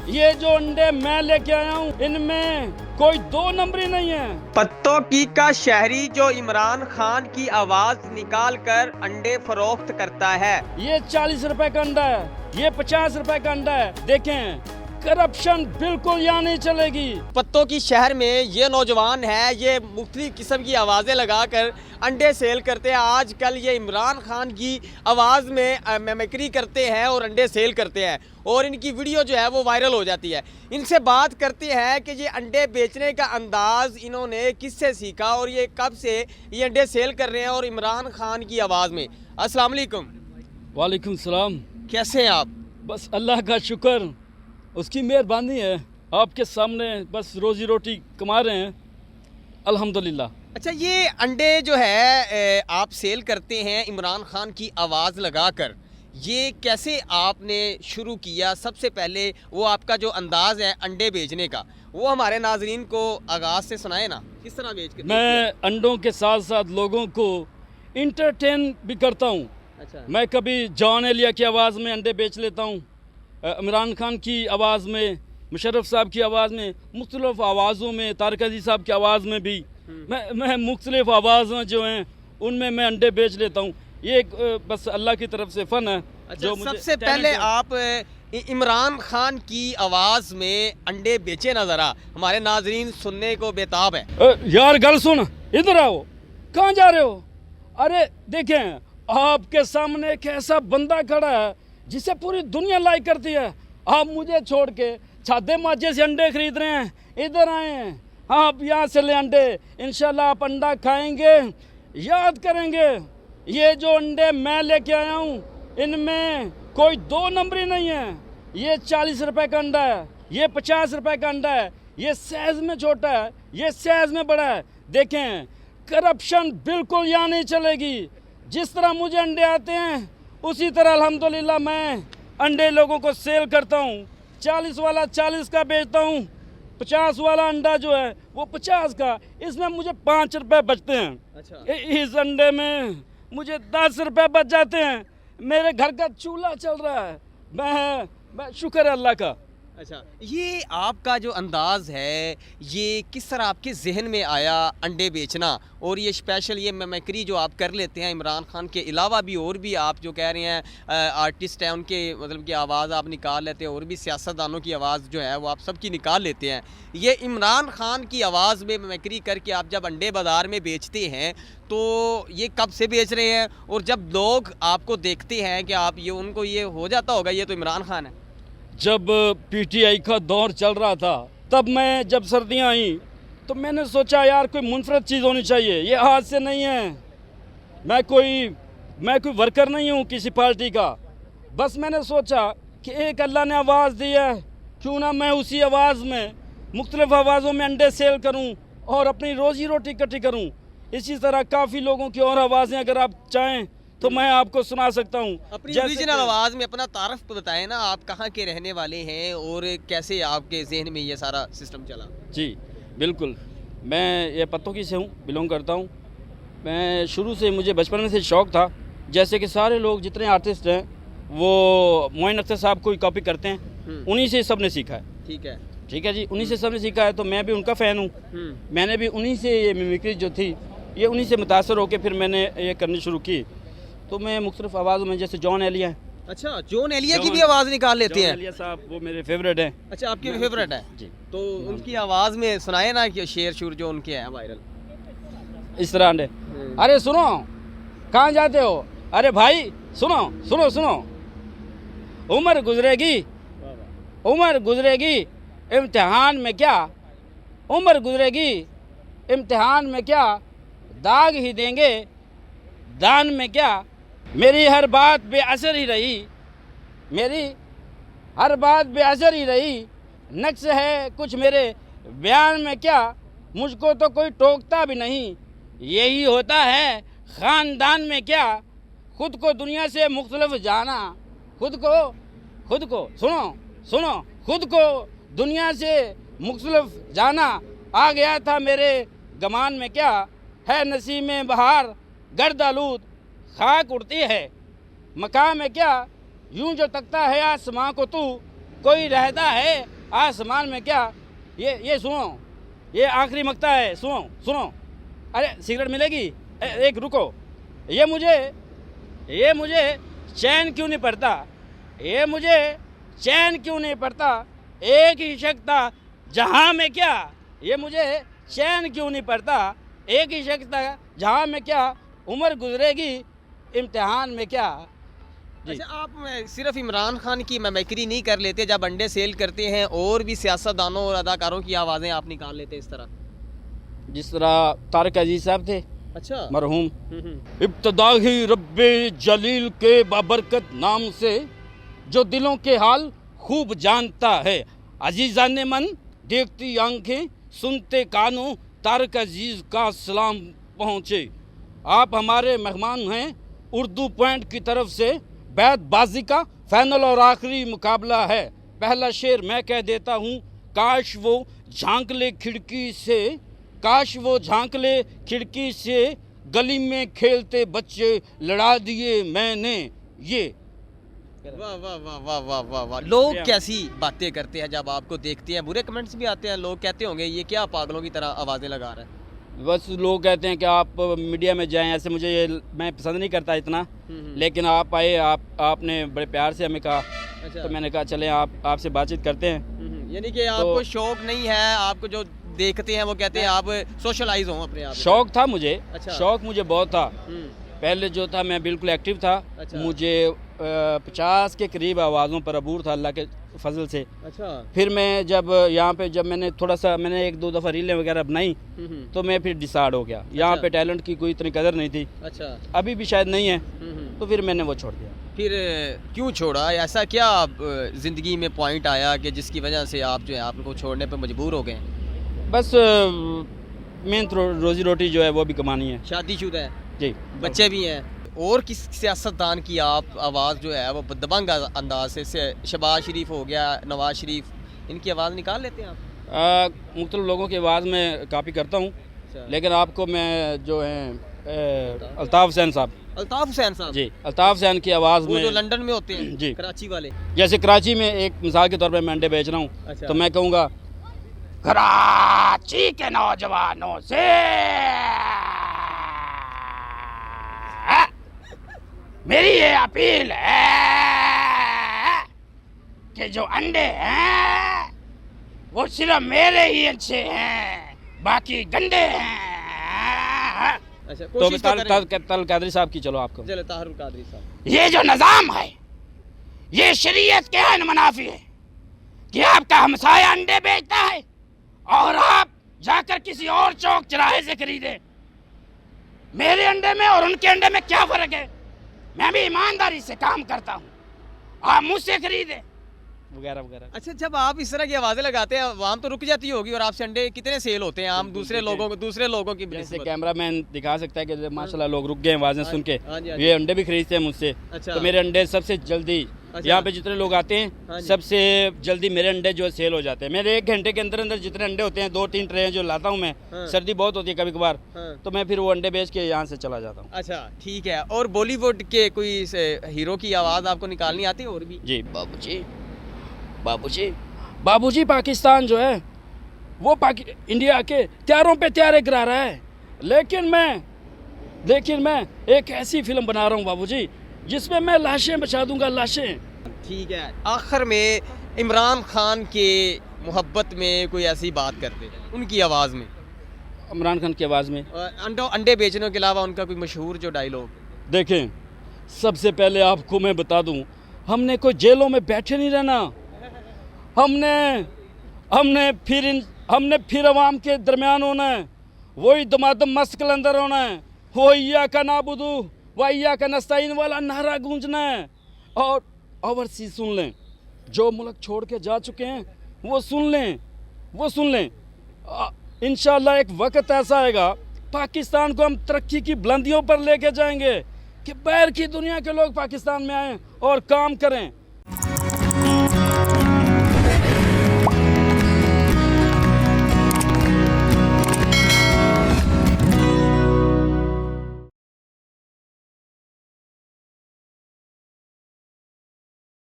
ये जो अंडे मैं लेके आया हूँ इनमें कोई 2 नंबरी नहीं है। पत्तों की का शहरी जो इमरान खान की आवाज निकाल कर अंडे फरोख्त करता है। ये 40 रुपए का अंडा है, ये 50 रुपए का अंडा है। देखें, करप्शन बिल्कुल यहाँ नहीं चलेगी। पत्तों की शहर में ये नौजवान है, ये मुख्तलिफ किस्म की आवाज़ें लगाकर अंडे सेल करते हैं। आजकल ये इमरान खान की आवाज़ में मिमिक्री करते हैं और अंडे सेल करते हैं और इनकी वीडियो जो है वो वायरल हो जाती है। इनसे बात करते हैं कि ये अंडे बेचने का अंदाज़ इन्होंने किससे सीखा और ये कब से ये अंडे सेल कर रहे हैं और इमरान खान की आवाज़ में। अस्सलाम वालेकुम। वालेकुम सलाम। कैसे हैं आप? बस अल्लाह का शुक्र, उसकी मेहरबानी है। आपके सामने बस रोजी रोटी कमा रहे हैं, अल्हम्दुलिल्लाह। अच्छा, ये अंडे जो है आप सेल करते हैं इमरान खान की आवाज़ लगाकर, ये कैसे आपने शुरू किया? सबसे पहले वो आपका जो अंदाज़ है अंडे बेचने का, वो हमारे नाजरीन को आगाज़ से सुनाए ना, किस तरह बेच कर? मैं अंडों के साथ साथ लोगों को इंटरटेन भी करता हूँ। अच्छा। मैं कभी जॉन एलिया की आवाज़ में अंडे बेच लेता हूँ, इमरान खान की आवाज़ में, मुशर्रफ साहब की आवाज़ में, मुख्तलिफ आवाज़ों में, तारिक अजीज़ साहब की आवाज़ में भी मैं मुख्तलिफ आवाज़ें जो हैं उनमें मैं अंडे बेच लेता हूँ। ये एक बस अल्लाह की तरफ से फ़न है। अच्छा, जो मुझे सबसे पहले आप इमरान खान की आवाज़ में अंडे बेचे ना, ज़रा हमारे नाजरीन सुनने को बेताब है। यार गल सुन, इधर आओ। कहाँ जा रहे हो? अरे देखें, आपके सामने एक ऐसा बंदा खड़ा है जिसे पूरी दुनिया लाइक करती है। आप मुझे छोड़ के छादे माजे से अंडे खरीद रहे हैं। इधर आए हैं, आप यहाँ से ले अंडे, इंशाल्लाह आप अंडा खाएंगे, याद करेंगे। ये जो अंडे मैं लेके आया हूँ इनमें कोई 2 नंबरी नहीं है। ये 40 रुपए का अंडा है, ये 50 रुपए का अंडा है। ये साइज में छोटा है, ये साइज में बड़ा है। देखें, करप्शन बिल्कुल यहाँ नहीं चलेगी। जिस तरह मुझे अंडे आते हैं उसी तरह अल्हम्दुलिल्लाह मैं अंडे लोगों को सेल करता हूँ। 40 वाला 40 का बेचता हूँ, 50 वाला अंडा जो है वो 50 का। इसमें मुझे 5 रुपए बचते हैं। अच्छा। इस अंडे में मुझे 10 रुपए बच जाते हैं। मेरे घर का चूल्हा चल रहा है। मैं शुक्र है अल्लाह का। अच्छा, ये आपका जो अंदाज़ है ये किस तरह आपके जहन में आया अंडे बेचना, और ये स्पेशल ये मिमिक्री जो आप कर लेते हैं इमरान खान के अलावा भी और भी आप जो कह रहे हैं आर्टिस्ट हैं उनके मतलब की आवाज़ आप निकाल लेते हैं और भी सियासतदानों की आवाज़ जो है वो आप सबकी निकाल लेते हैं। ये इमरान खान की आवाज़ में मिमिक्री करके आप जब अंडे बाज़ार में बेचते हैं तो ये कब से बेच रहे हैं? और जब लोग आपको देखते हैं कि आप ये उनको ये हो जाता होगा ये तो इमरान खान है। जब पीटीआई का दौर चल रहा था तब मैं, जब सर्दियां आई तो मैंने सोचा यार कोई मुनफरद चीज़ होनी चाहिए। ये हाथ से नहीं है, मैं कोई वर्कर नहीं हूँ किसी पार्टी का। बस मैंने सोचा कि एक अल्लाह ने आवाज़ दी है, क्यों ना मैं उसी आवाज़ में मुख्तलिफ आवाज़ों में अंडे सेल करूँ और अपनी रोज़ी रोटी इकट्ठी करूँ। इसी तरह काफ़ी लोगों की और आवाज़ें अगर आप चाहें तो मैं आपको सुना सकता हूँ। अपनी ओरिजिनल आवाज़ में अपना तारफ़ बताएं ना, आप कहाँ के रहने वाले हैं और कैसे आपके जहन में ये सारा सिस्टम चला? जी बिल्कुल, मैं ये पत्तों की से हूँ, बिलोंग करता हूँ। मैं शुरू से, मुझे बचपन में से शौक़ था, जैसे कि सारे लोग जितने आर्टिस्ट हैं वो मोइन अख्तर साहब को कॉपी करते हैं, उन्हीं से सब ने सीखा है। ठीक है जी, उन्हीं से सब ने सीखा है, तो मैं भी उनका फ़ैन हूँ। मैंने भी उन्हीं से ये मिमिक्री जो थी ये उन्हीं से मुतासर होकर फिर मैंने ये करनी शुरू की। तो मैं मुख्तलिफ आवाज़ों में, जैसे जॉन एलिया है। अच्छा, जॉन एलिया की भी आवाज़ निकाल लेते हैं? एलिया साहब वो मेरे फेवरेट हैं। अच्छा, आपके भी फेवरेट है जी। तो उनकी आवाज़ में सुनाए ना कि शेर शुर जो उनके हैं वायरल इस तरह अंडे। अरे सुनो, कहाँ जाते हो? अरे भाई सुनो सुनो सुनो, उम्र गुजरेगी, उम्र गुजरेगी इम्तिहान में क्या, उम्र गुजरेगी इम्तिहान में क्या, दाग ही देंगे दान में क्या। मेरी हर बात बेअसर ही रही, मेरी हर बात बेअसर ही रही, नक्श है कुछ मेरे बयान में क्या, मुझको तो कोई टोकता भी नहीं, यही होता है ख़ानदान में क्या। खुद को दुनिया से मुख्तलिफ जाना, खुद को सुनो, खुद को दुनिया से मुख्तलिफ जाना, आ गया था मेरे गमान में क्या, है नसीब में बहार गर्द आलूद खाक उड़ती है, मकाम में क्या, यूं जो तकता है आसमां को तू, कोई रहता है आसमान में क्या, ये सुनो, ये आखिरी मक्ता है, सुनो सुनो। अरे सिगरेट मिलेगी? एक रुको, ये मुझे चैन क्यों नहीं पड़ता, ये मुझे चैन क्यों नहीं पड़ता, एक ही शक था जहाँ में क्या, ये मुझे चैन क्यों नहीं पड़ता, एक ही शक था जहाँ में क्या, उम्र गुजरेगी इम्तिहान में क्या। अच्छा, आप सिर्फ इमरान खान की मेमेक्री नहीं कर लेते, जब अंडे सेल करते हैं और भी सियासतदानों और अदाकारों की आवाज़ें आप निकाल लेते इस तरह? जिस तरह तारक अजीज साहब थे, अच्छा, मरहूम, इब्तदाही रब्बे जलील के बाबरकत नाम से जो दिलों के हाल खूब जानता है, अजीज़ान मन देखती आंखें सुनते कानों, तारक अजीज का सलाम पहुँचे। आप हमारे मेहमान हैं, उर्दू पॉइंट की तरफ से बैतबाजी का फाइनल और आखिरी मुकाबला है। पहला शेर मैं कह देता हूँ, काश वो झांक ले खिड़की से, काश वो झांक ले खिड़की से, गली में खेलते बच्चे लड़ा दिए मैंने ये। वाह वाह वाह वाह वाह वाह वाह। लोग कैसी बातें करते हैं जब आपको देखते हैं? बुरे कमेंट्स भी आते हैं, लोग कहते होंगे ये क्या पागलों की तरह आवाज़ें लगा रहा है। बस लोग कहते हैं कि आप मीडिया में जाएं, ऐसे मुझे ये मैं पसंद नहीं करता इतना, लेकिन आप आए, आपने बड़े प्यार से हमें कहा। अच्छा। तो मैंने कहा चलें आपसे बातचीत करते हैं। यानी कि आपको शौक नहीं है, आपको जो देखते हैं वो कहते हैं आप सोशलाइज हो अपने आप? शौक था मुझे। अच्छा। शौक मुझे बहुत था। पहले जो था मैं बिल्कुल एक्टिव था। अच्छा। मुझे 50 के करीब आवाज़ों पर अबूर था अल्लाह के फजल से। अच्छा। फिर मैं जब यहाँ पे जब मैंने थोड़ा सा मैंने 1-2 दफ़ा रीलें वगैरह बनाई तो मैं फिर डिसाइड हो गया। यहाँ पे टैलेंट की कोई इतनी कदर नहीं थी। अच्छा। अभी भी शायद नहीं है, तो फिर मैंने वो छोड़ दिया। फिर क्यों छोड़ा? ऐसा क्या ज़िंदगी में पॉइंट आया कि जिसकी वजह से आप जो है आपको छोड़ने पे मजबूर हो गए? बस मेन रोज़ी रोटी जो है वो भी कमानी है। शादीशुदा है जी, बच्चे भी हैं। और किस सियासतदान की आप आवाज़ जो है वो दबंग अंदाज से शहबाज शरीफ हो गया, नवाज शरीफ, इनकी आवाज़ निकाल लेते हैं आप? मुख्तलिफ लोगों की आवाज़ में कॉपी करता हूँ। अच्छा। लेकिन आपको मैं जो है अल्ताफ़ हुसैन साहब, अल्ताफ़ हुसैन साहब जी, अल्ताफ़ हुसैन की आवाज़ वो में, जो लंदन में होते हैं जी, कराची वाले। जैसे कराची में एक मिसाल के तौर पे मैं अंडे बेच रहा हूँ। अच्छा। तो मैं कहूँगा कराची के नौजवानों से मेरी ये अपील है कि जो अंडे हैं वो सिर्फ मेरे ही अच्छे हैं, बाकी गंदे हैं। अच्छा, तो कोशिश तो करें। तल कादरी साहब की, चलो आपको, चलो ताहरुल कादरी साहब। ये जो निज़ाम है ये शरीयत के है मुनाफी है कि आपका हमसाया अंडे बेचता है और आप जाकर किसी और चौक चौराहे से खरीदे। मेरे अंडे में और उनके अंडे में क्या फर्क है? मैं भी ईमानदारी से काम करता हूँ, आप मुझसे खरीदे वगैरह वगैरह। अच्छा, जब आप इस तरह की आवाज़ें लगाते हैं आवाम तो रुक जाती होगी, और आपसे अंडे कितने सेल होते हैं आम दूसरे लोगों की जैसे निस्बत? कैमरामैन दिखा सकता है कि माशाल्लाह लोग रुक गए आवाज़ें सुन के, हाँ जी, हाँ ये अंडे भी खरीदते हैं मुझसे। अच्छा। तो मेरे अंडे सबसे जल्दी, अच्छा। यहाँ पे जितने लोग आते हाँ हैं जी। सबसे जल्दी मेरे अंडे जो सेल हो जाते हैं। मेरे 1 घंटे के अंदर अंदर जितने अंडे होते हैं, 2-3 ट्रे जो लाता हूँ मैं। हाँ। सर्दी बहुत होती है कभी कभार, हाँ। तो मैं फिर वो अंडे बेच के यहाँ से चला जाता हूँ। अच्छा, ठीक है। और बॉलीवुड के कोई हीरो की आवाज़ आपको निकालनी आती है? और भी जी, बाबूजी बाबूजी बाबूजी पाकिस्तान जो है वो इंडिया के त्यारों पे त्यारे गिरा रहा है, लेकिन मैं एक ऐसी फिल्म बना रहा हूँ बाबूजी जिसमें मैं लाशें बचा दूंगा, लाशें। ठीक है। आखिर में इमरान खान के मोहब्बत में कोई ऐसी बात करते हैं उनकी आवाज़ में? इमरान खान की आवाज़ में अंडे बेचने के अलावा उनका कोई मशहूर जो डायलॉग? देखें, सबसे पहले आपको मैं बता दूं, हमने कोई जेलों में बैठे नहीं रहना। हमने फिर अवाम के दरमियान होना है, वही दमादम मस्त कलंदर होना है, वो इय्या का नाबुदू व इय्या का नस्ताइन वाला नारा गूंजना है। और ओवरसीज सुन लें, जो मुल्क छोड़ के जा चुके हैं वो सुन लें। इंशाल्लाह एक वक्त ऐसा आएगा पाकिस्तान को हम तरक्की की बुलंदियों पर लेके जाएंगे कि बाहर की दुनिया के लोग पाकिस्तान में आएँ और काम करें।